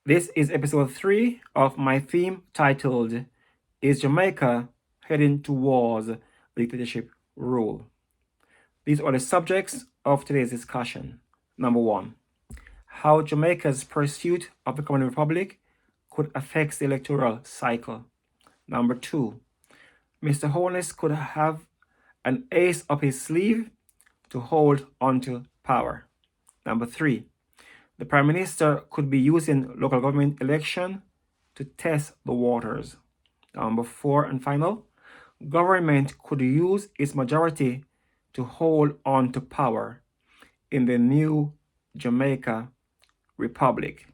This is episode 3 of my theme titled, Is Jamaica Heading Towards Dictatorship Rule? These are the subjects of today's discussion. Number 1, how Jamaica's pursuit of becoming a republic could affect the electoral cycle. Number 2, Mr. Holness could have an ace up his sleeve to hold onto power. Number 3, the Prime Minister could be using local government election to test the waters. Number 4 and final, government could use its majority to hold on to power in the new Jamaica Republic.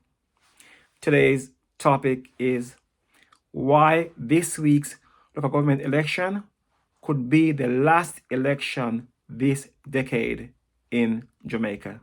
Today's topic is why this week's local government election could be the last election this decade in Jamaica.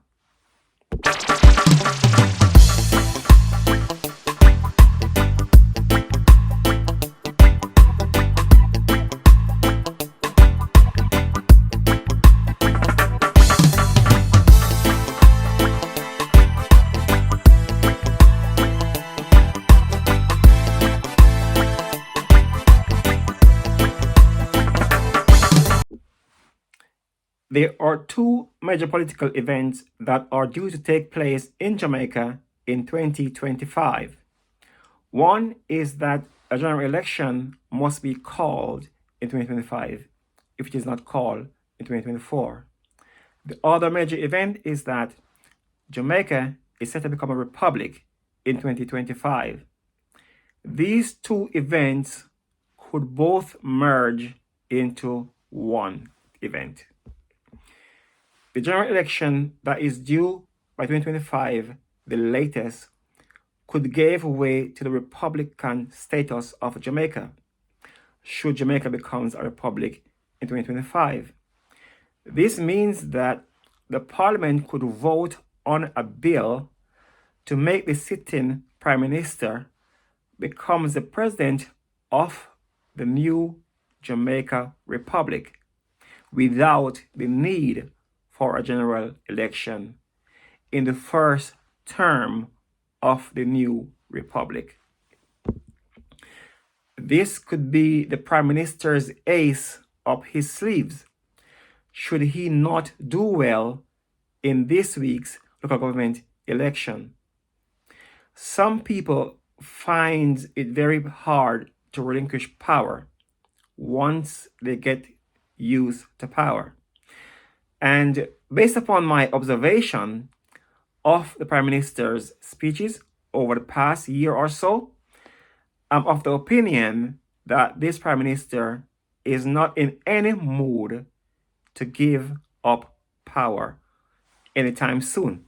There are two major political events that are due to take place in Jamaica in 2025. One is that a general election must be called in 2025 if it is not called in 2024. The other major event is that Jamaica is set to become a republic in 2025. These two events could both merge into one event. The general election that is due by 2025, the latest, could give way to the Republican status of Jamaica, should Jamaica becomes a republic in 2025. This means that the Parliament could vote on a bill to make the sitting Prime Minister becomes the president of the new Jamaica Republic without the need for a general election in the first term of the new republic. This could be the Prime Minister's ace up his sleeves should he not do well in this week's local government election. Some people find it very hard to relinquish power once they get used to power. And based upon my observation of the Prime Minister's speeches over the past year or so, I'm of the opinion that this Prime Minister is not in any mood to give up power anytime soon.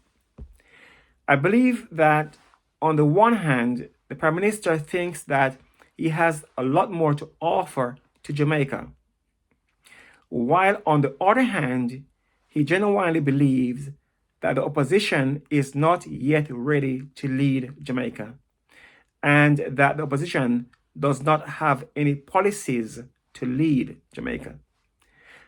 I believe that on the one hand, the Prime Minister thinks that he has a lot more to offer to Jamaica, while on the other hand, he genuinely believes that the opposition is not yet ready to lead Jamaica, and that the opposition does not have any policies to lead Jamaica.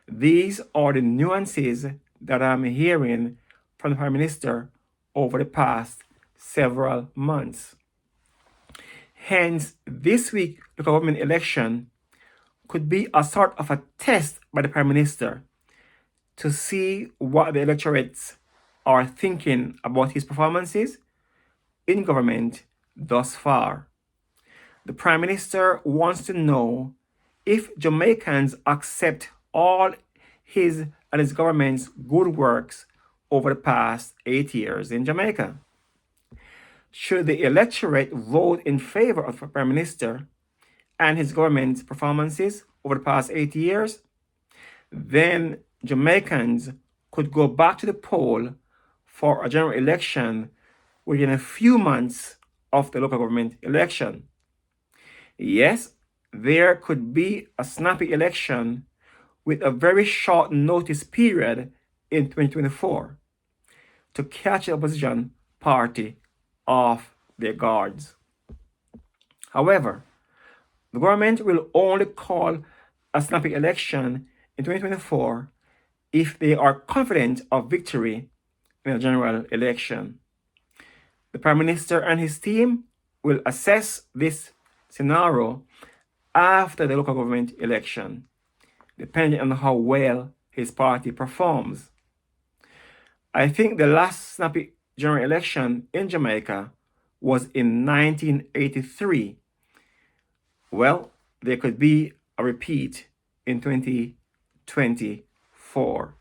These are the nuances that I'm hearing from the Prime Minister over the past several months. Hence, this week's local government election could be a sort of a test by the Prime Minister to see what the electorates are thinking about his performances in government thus far. The Prime Minister wants to know if Jamaicans accept all his and his government's good works over the past 8 years in Jamaica. Should the electorate vote in favor of the Prime Minister and his government's performances over the past 8 years, then Jamaicans could go back to the poll for a general election within a few months of the local government election. Yes, there could be a snappy election with a very short notice period in 2024 to catch the opposition party off their guards. However, the government will only call a snappy election in 2024 if they are confident of victory in a general election. The Prime Minister and his team will assess this scenario after the local government election, depending on how well his party performs. I think the last snappy general election in Jamaica was in 1983. Well, there could be a repeat in 2024.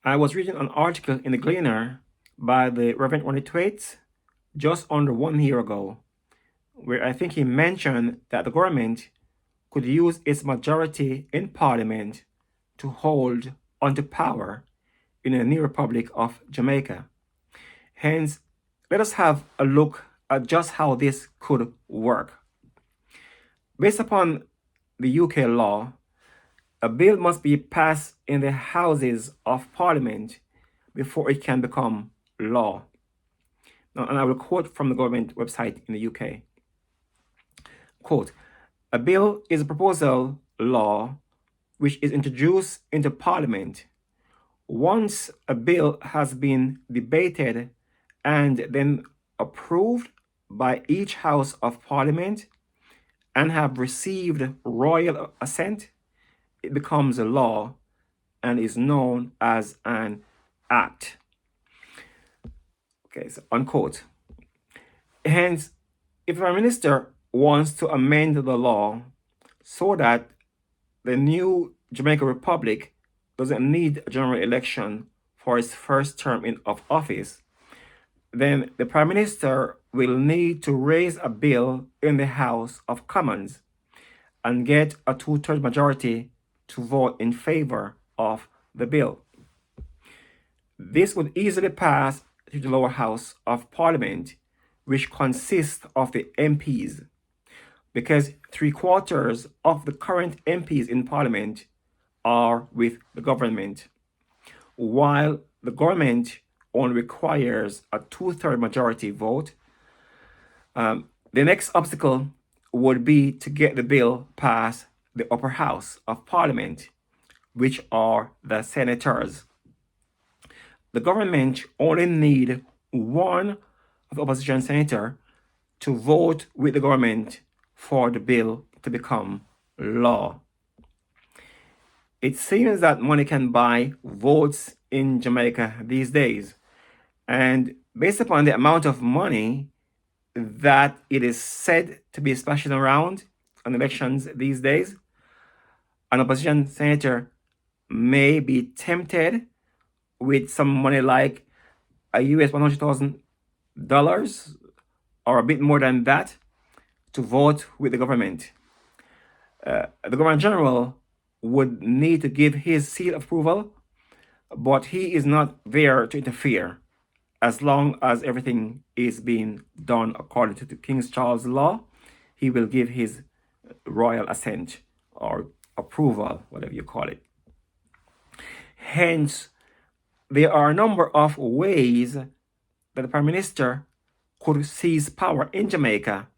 I was reading an article in the Gleaner by the Reverend Ronnie Thwaites just under 1 year ago, where I think he mentioned that the government could use its majority in Parliament to hold onto power in the new Republic of Jamaica. Hence, let us have a look at just how this could work. Based upon the UK law, a bill must be passed in the Houses of Parliament before it can become law. Now, and I will quote from the government website in the UK. Quote, a bill is a proposal law which is introduced into Parliament. Once a bill has been debated and then approved by each House of Parliament and have received royal assent, it becomes a law and is known as an act. Okay, so unquote. Hence, if the Prime Minister wants to amend the law so that the new Jamaica Republic doesn't need a general election for its first term of office, then the Prime Minister will need to raise a bill in the House of Commons and get a 2/3 majority to vote in favor of the bill. This would easily pass through the lower house of Parliament, which consists of the MPs, because 3/4 of the current MPs in Parliament are with the government, while the government only requires a 2/3 majority vote. The next obstacle would be to get the bill past the upper house of Parliament, which are the senators. The government only need one of the opposition senator to vote with the government for the bill to become law. It seems that money can buy votes in Jamaica these days, and based upon the amount of money that it is said to be splashing around on elections these days, an opposition senator may be tempted with some money like a US $100,000 or a bit more than that to vote with the government. The Governor General would need to give his seal of approval, but he is not there to interfere as long as everything is being done according to the King Charles law. He will give his royal assent or approval, whatever you call it. Hence, there are a number of ways that the Prime Minister could seize power in Jamaica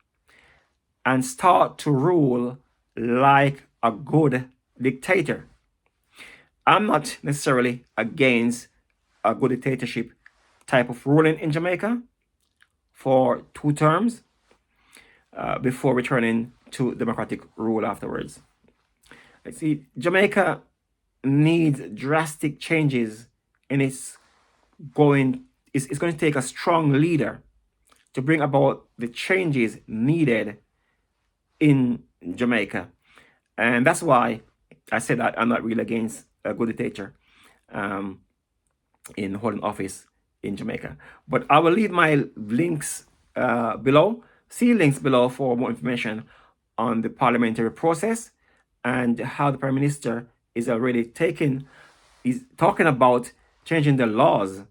and start to rule like a good dictator. I'm not necessarily against a good dictatorship type of ruling in Jamaica for 2 terms before returning to democratic rule afterwards. See, Jamaica needs drastic changes, and it's going to take a strong leader to bring about the changes needed in Jamaica. And that's why I said that I'm not really against a good dictator in holding office in Jamaica. But I will leave my links below. See links below for more information on the parliamentary process and how the Prime Minister is already talking about changing the laws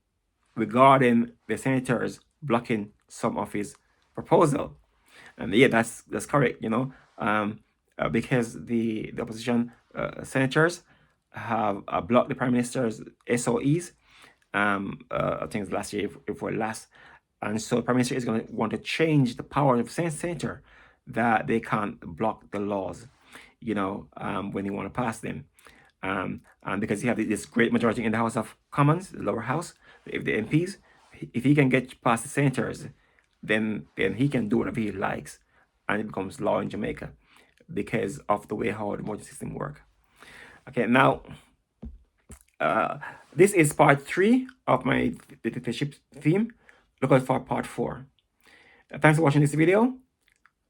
regarding the senators blocking some of his proposal. And yeah, that's correct, because the opposition senators have blocked the Prime Minister's SOEs. I think it's last year before last. And so the Prime Minister is going to want to change the power of the senator that they can't block the laws. when he want to pass them. And because he have this great majority in the House of Commons, the lower house, if the MPs, if he can get past the senators, then he can do whatever he likes, and it becomes law in Jamaica because of the way how the voting system work. Okay, now this is part 3 of my dictatorship theme. Look out for part 4. Thanks for watching this video.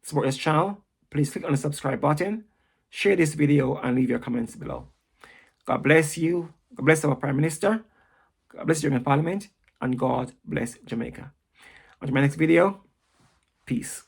Support this channel. Please click on the subscribe button, share this video, and leave your comments below. God bless you. God bless our Prime Minister. God bless the Jamaican Parliament. And God bless Jamaica. On to my next video. Peace.